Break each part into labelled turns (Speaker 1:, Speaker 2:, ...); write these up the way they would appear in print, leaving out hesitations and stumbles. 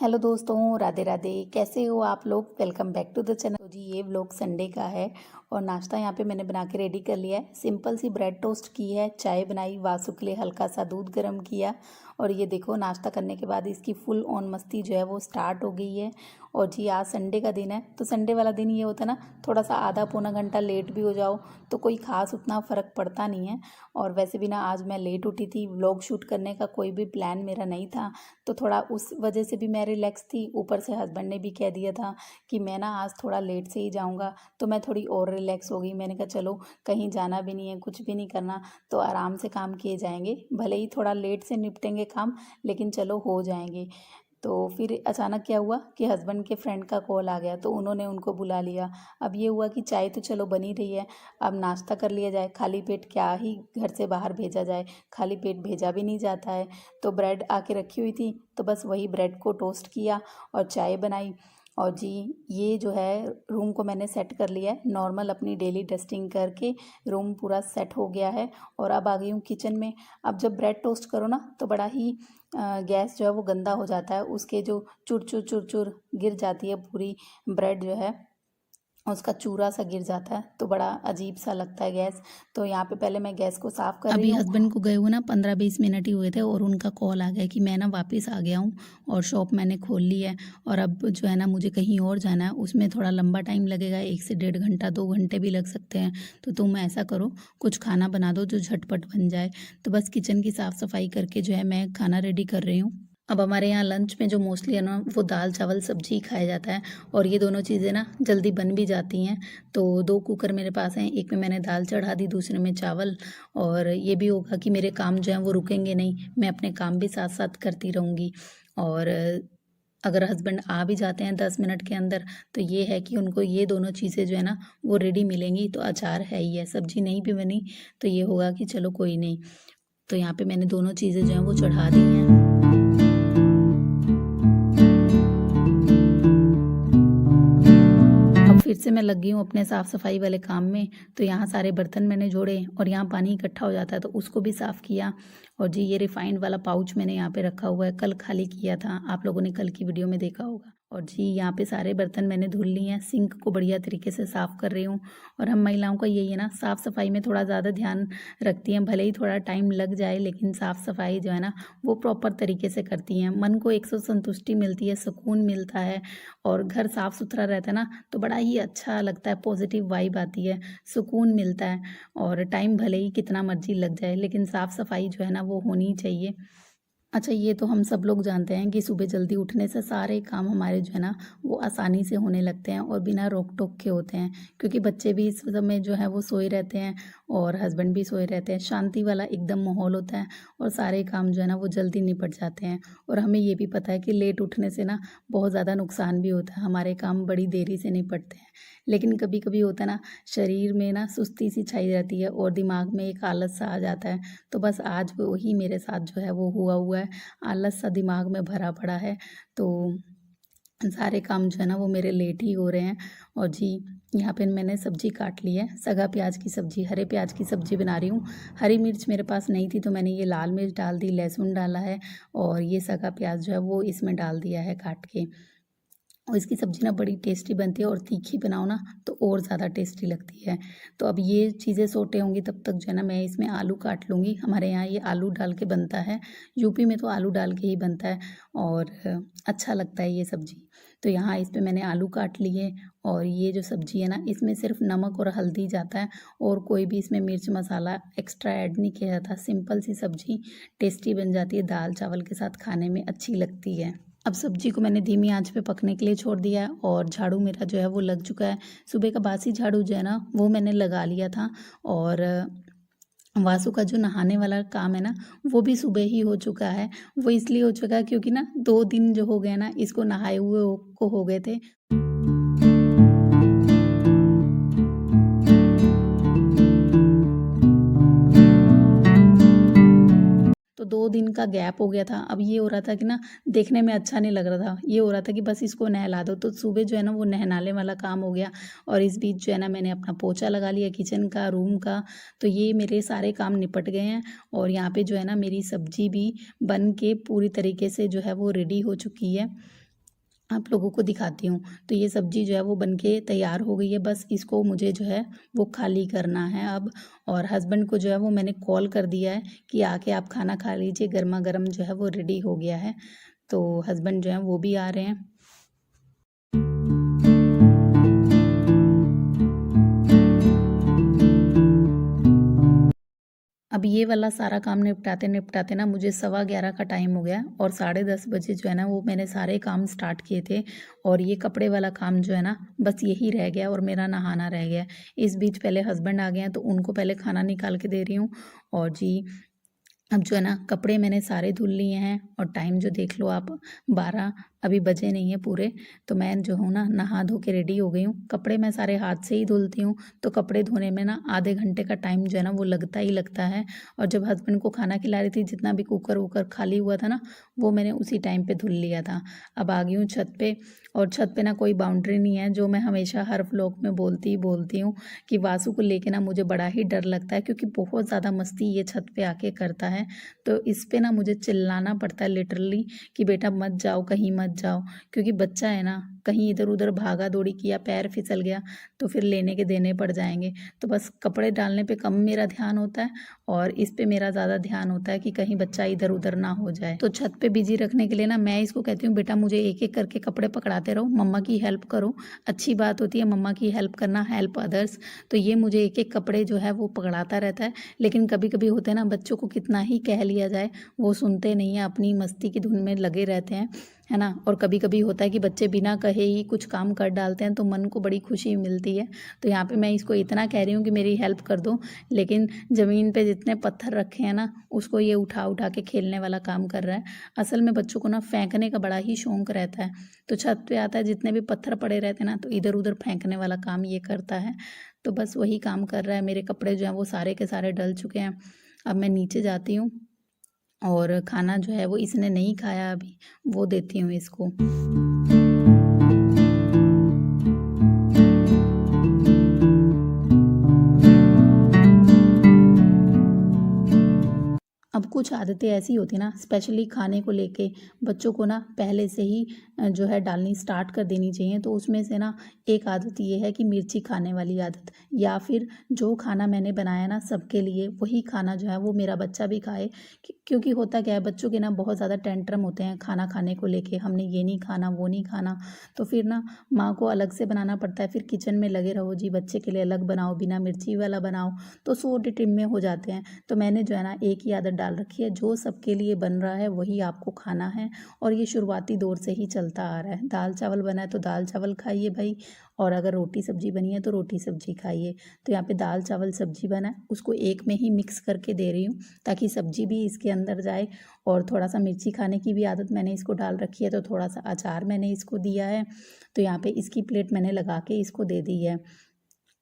Speaker 1: Hello दोस्तों, राधे राधे। कैसे हो आप लोग? Welcome back to the channel. तो जी ये व्लॉग संडे का है और नाश्ता यहाँ पे मैंने बना के रेडी कर लिया है। सिंपल सी ब्रेड टोस्ट की है, चाय बनाई, वासु के लिए हल्का सा दूध गर्म किया और ये देखो नाश्ता करने के बाद इसकी फुल ऑन मस्ती जो है वो स्टार्ट हो गई है। और जी आज संडे का दिन है तो संडे वाला दिन ये होता है ना, थोड़ा सा आधा पौना घंटा लेट भी हो जाओ तो कोई ख़ास उतना फ़र्क पड़ता नहीं है। और वैसे भी ना आज मैं लेट उठी थी, व्लॉग शूट करने का कोई भी प्लान मेरा नहीं था तो थोड़ा उस वजह से भी मैं रिलैक्स थी। ऊपर से हस्बैंड ने भी कह दिया था कि मैं ना आज थोड़ा लेट से ही जाऊंगा तो मैं थोड़ी और रिलैक्स हो गई। मैंने कहा चलो कहीं जाना भी नहीं है, कुछ भी नहीं करना, तो आराम से काम किए जाएंगे, भले ही थोड़ा लेट से निपटेंगे काम लेकिन चलो हो जाएंगे। तो फिर अचानक क्या हुआ कि हस्बैंड के फ्रेंड का कॉल आ गया तो उन्होंने उनको बुला लिया। अब ये हुआ कि चाय तो चलो बनी रही है, अब नाश्ता कर लिया जाए, खाली पेट क्या ही घर से बाहर भेजा जाए, खाली पेट भेजा भी नहीं जाता है। तो ब्रेड आके रखी हुई थी तो बस वही ब्रेड को टोस्ट किया और चाय बनाई। और जी ये जो है रूम को मैंने सेट कर लिया है, नॉर्मल अपनी डेली डस्टिंग करके रूम पूरा सेट हो गया है। और अब आ गई हूँ किचन में। अब जब ब्रेड टोस्ट करो ना तो बड़ा ही गैस जो है वो गंदा हो जाता है, उसके जो चुर चुर चुर चुर गिर जाती है पूरी ब्रेड जो है, उसका चूरा सा गिर जाता है तो बड़ा अजीब सा लगता है गैस। तो यहाँ पे पहले मैं गैस को साफ़ कर रही
Speaker 2: अभी
Speaker 1: हूँ।
Speaker 2: हस्बैंड को गए हुए ना 15-20 मिनट ही हुए थे और उनका कॉल आ गया कि मैं ना वापस आ गया हूँ और शॉप मैंने खोल ली है और अब जो है ना मुझे कहीं और जाना है, उसमें थोड़ा लंबा टाइम लगेगा, 1 से 1.5 घंटा 2 घंटे भी लग सकते हैं। तो तुम ऐसा करो, कुछ खाना बना दो जो झटपट बन जाए। तो बस किचन की साफ़ सफाई करके जो है मैं खाना रेडी कर रही हूँ। अब हमारे यहाँ लंच में जो मोस्टली है ना वो दाल चावल सब्जी खाया जाता है और ये दोनों चीज़ें ना जल्दी बन भी जाती हैं। तो 2 कुकर मेरे पास हैं, एक में मैंने दाल चढ़ा दी, दूसरे में चावल। और ये भी होगा कि मेरे काम जो हैं वो रुकेंगे नहीं, मैं अपने काम भी साथ साथ करती रहूँगी। और अगर हस्बैंड आ भी जाते हैं 10 मिनट के अंदर तो ये है कि उनको ये दोनों चीज़ें जो है ना वो रेडी मिलेंगी। तो अचार है ही है, सब्जी नहीं भी बनी तो ये होगा कि चलो कोई नहीं। तो यहाँ पे मैंने दोनों चीज़ें जो हैं वो चढ़ा दी हैं। अब फिर से मैं लगी हूँ अपने साफ़ सफाई वाले काम में। तो यहाँ सारे बर्तन मैंने जोड़े और यहाँ पानी इकट्ठा हो जाता है तो उसको भी साफ़ किया। और जी ये रिफाइंड वाला पाउच मैंने यहाँ पे रखा हुआ है, कल खाली किया था, आप लोगों ने कल की वीडियो में देखा होगा। और जी यहाँ पे सारे बर्तन मैंने धुल लिए हैं, सिंक को बढ़िया तरीके से साफ़ कर रही हूँ। और हम महिलाओं का यही है ना, साफ़ सफाई में थोड़ा ज़्यादा ध्यान रखती हैं, भले ही थोड़ा टाइम लग जाए लेकिन साफ़ सफाई जो है ना वो प्रॉपर तरीके से करती हैं। मन को एक सौ संतुष्टि मिलती है, सुकून मिलता है और घर साफ़ सुथरा रहता है ना तो बड़ा ही अच्छा लगता है, पॉजिटिव वाइब आती है, सुकून मिलता है। और टाइम भले ही कितना मर्जी लग जाए लेकिन साफ़ सफाई जो है ना वो होनी चाहिए। अच्छा ये तो हम सब लोग जानते हैं कि सुबह जल्दी उठने से सारे काम हमारे जो है ना वो आसानी से होने लगते हैं और बिना रोक टोक के होते हैं, क्योंकि बच्चे भी इस समय जो है वो सोए रहते हैं और हस्बैंड भी सोए रहते हैं, शांति वाला एकदम माहौल होता है और सारे काम जो है ना वो जल्दी निपट जाते हैं। और हमें ये भी पता है कि लेट उठने से ना बहुत ज़्यादा नुकसान भी होता है, हमारे काम बड़ी देरी से निपटते हैं। लेकिन कभी कभी होता है ना, शरीर में ना सुस्ती सी छाई रहती है और दिमाग में एक आलस सा आ जाता है। तो बस आज वही मेरे साथ जो है वो हुआ है, आलस सा दिमाग में भरा पड़ा है। तो सारे काम जो है ना वो मेरे लेट ही हो रहे हैं। और जी यहाँ पे मैंने सब्जी काट ली है, सगा प्याज की सब्जी, हरे प्याज की सब्जी बना रही हूँ। हरी मिर्च मेरे पास नहीं थी तो मैंने ये लाल मिर्च डाल दी, लहसुन डाला है और ये सगा प्याज जो है वो इसमें डाल दिया है काट के। और इसकी सब्ज़ी ना बड़ी टेस्टी बनती है और तीखी बनाओ ना तो और ज़्यादा टेस्टी लगती है। तो अब ये चीज़ें सोटे होंगी तब तक जो है ना मैं इसमें आलू काट लूँगी। हमारे यहाँ ये आलू डाल के बनता है, यूपी में तो आलू डाल के ही बनता है और अच्छा लगता है ये सब्ज़ी। तो यहाँ इस पे मैंने आलू काट लिए और ये जो सब्ज़ी है ना इसमें सिर्फ नमक और हल्दी जाता है और कोई भी इसमें मिर्च मसाला एक्स्ट्रा ऐड नहीं किया जाता। सिंपल सी सब्ज़ी टेस्टी बन जाती है, दाल चावल के साथ खाने में अच्छी लगती है। अब सब्जी को मैंने धीमी आंच पे पकने के लिए छोड़ दिया है और झाड़ू मेरा जो है वो लग चुका है। सुबह का बासी झाड़ू जो है ना वो मैंने लगा लिया था। और वासु का जो नहाने वाला काम है ना वो भी सुबह ही हो चुका है। वो इसलिए हो चुका है क्योंकि ना 2 दिन जो हो गए ना इसको नहाए हुए को हो गए थे। तो 2 दिन का गैप हो गया था। अब ये हो रहा था कि ना देखने में अच्छा नहीं लग रहा था। ये हो रहा था कि बस इसको नहला दो। तो सुबह जो है ना वो नहलाने वाला काम हो गया और इस बीच जो है ना मैंने अपना पोछा लगा लिया किचन का, रूम का। तो ये मेरे सारे काम निपट गए हैं और यहाँ पे जो है ना मेरी सब्ज़ी भी बन के पूरी तरीके से जो है वो रेडी हो चुकी है। आप लोगों को दिखाती हूँ। तो ये सब्ज़ी जो है वो बन के तैयार हो गई है, बस इसको मुझे जो है वो खाली करना है अब। और हस्बैंड को जो है वो मैंने कॉल कर दिया है कि आके आप खाना खा लीजिए, गरमा-गरम जो है वो रेडी हो गया है। तो हस्बैंड जो हैं वो भी आ रहे हैं। अब ये वाला सारा काम निपटाते-निपटाते ना मुझे 11:15 का टाइम हो गया और 10:30 बजे जो है ना वो मैंने सारे काम स्टार्ट किए थे और ये कपड़े वाला काम जो है ना बस यही रह गया और मेरा नहाना रह गया। इस बीच पहले हस्बैंड आ गए हैं तो उनको पहले खाना निकाल के दे रही हूँ और जी अब जो है ना कपड़े मैंने सारे धुल लिए हैं और टाइम जो देख लो आप 12 अभी बजे नहीं है पूरे। तो मैं जो हूँ ना नहा धो के रेडी हो गई हूँ। कपड़े मैं सारे हाथ से ही धुलती हूँ तो कपड़े धोने में ना आधे घंटे का टाइम जो है ना वो लगता ही लगता है। और जब हस्बैंड को खाना खिला रही थी जितना भी कुकर वुकर खाली हुआ था ना वो मैंने उसी टाइम पे धुल लिया था। अब आ गई हूँ छत पे और छत पे ना कोई बाउंड्री नहीं है, जो मैं हमेशा हर व्लॉग में बोलती हूँ कि वासु को लेके ना मुझे बड़ा ही डर लगता है क्योंकि बहुत ज़्यादा मस्ती ये छत पे आके करता है। तो इस पे ना मुझे चिल्लाना पड़ता है लिटरली कि बेटा मत जाओ, कहीं मत जाओ, क्योंकि बच्चा है ना, कहीं इधर उधर भागा दौड़ी किया, पैर फिसल गया तो फिर लेने के देने पड़ जाएंगे। तो बस कपड़े डालने पे कम मेरा ध्यान होता है और इस पे मेरा ज़्यादा ध्यान होता है कि कहीं बच्चा इधर उधर ना हो जाए। तो छत पे बिजी रखने के लिए ना मैं इसको कहती हूँ बेटा मुझे एक एक करके कपड़े पकड़ाते रहो, मम्मा की हेल्प करो। अच्छी बात होती है मम्मा की हेल्प करना, हेल्प अदर्स। तो ये मुझे एक एक कपड़े जो है वो पकड़ाता रहता है। लेकिन कभी कभी होते हैं ना बच्चों को कितना ही कह लिया जाए वो सुनते नहीं हैं, अपनी मस्ती की धुन में लगे रहते हैं, है ना। और कभी कभी होता है कि बच्चे बिना कहे ही कुछ काम कर डालते हैं तो मन को बड़ी खुशी मिलती है। तो यहाँ पे मैं इसको इतना कह रही हूँ कि मेरी हेल्प कर दो, लेकिन ज़मीन पे जितने पत्थर रखे हैं ना उसको ये उठा उठा के खेलने वाला काम कर रहा है। असल में बच्चों को ना फेंकने का बड़ा ही शौक रहता है। तो छत पे आता है, जितने भी पत्थर पड़े रहते हैं ना तो इधर उधर फेंकने वाला काम ये करता है। तो बस वही काम कर रहा है। मेरे कपड़े जो हैं वो सारे के सारे डल चुके हैं। अब मैं नीचे जाती हूँ और खाना जो है वो इसने नहीं खाया अभी, वो देती हूँ इसको। अब कुछ आदतें ऐसी होती हैं ना स्पेशली खाने को लेके बच्चों को ना पहले से ही जो है डालनी स्टार्ट कर देनी चाहिए। तो उसमें से ना एक आदत ये है कि मिर्ची खाने वाली आदत, या फिर जो खाना मैंने बनाया ना सबके लिए वही खाना जो है वो मेरा बच्चा भी खाए। क्योंकि होता क्या है बच्चों के ना बहुत ज़्यादा टेंट्रम होते हैं खाना खाने को लेके, हमने ये नहीं खाना वो नहीं खाना। तो फिर ना माँ को अलग से बनाना पड़ता है, फिर किचन में लगे रहो जी बच्चे के लिए अलग बनाओ, बिना मिर्ची वाला बनाओ, तो 100 टिम में हो जाते हैं। तो मैंने जो है ना एक ही आदत डाल रखी है, जो सबके लिए बन रहा है वही आपको खाना है। और ये शुरुआती दौर से ही चलता आ रहा है। दाल चावल बना है तो दाल चावल खाइए भाई, और अगर रोटी सब्जी बनी है तो रोटी सब्जी खाइए। तो यहाँ पे दाल चावल सब्जी बना है उसको एक में ही मिक्स करके दे रही हूँ ताकि सब्जी भी इसके अंदर जाए। और थोड़ा सा मिर्ची खाने की भी आदत मैंने इसको डाल रखी है, तो थोड़ा सा अचार मैंने इसको दिया है। तो यहाँ पे इसकी प्लेट मैंने लगा के इसको दे दी है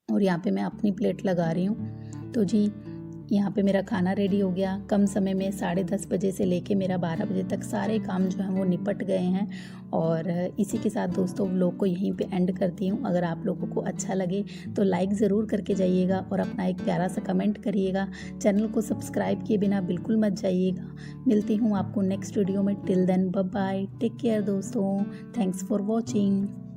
Speaker 2: और यहाँ पे मैं अपनी प्लेट लगा रही हूँ। तो जी यहाँ पे मेरा खाना रेडी हो गया कम समय में। 10:30 बजे से लेके मेरा 12 बजे तक सारे काम जो हैं वो निपट गए हैं। और इसी के साथ दोस्तों व्लॉग को यहीं पे एंड करती हूँ। अगर आप लोगों को अच्छा लगे तो लाइक ज़रूर करके जाइएगा और अपना एक प्यारा सा कमेंट करिएगा। चैनल को सब्सक्राइब किए बिना बिल्कुल मत जाइएगा। मिलती हूँ आपको नेक्स्ट वीडियो में। Till then bye bye, take care दोस्तों, थैंक्स फॉर वॉचिंग।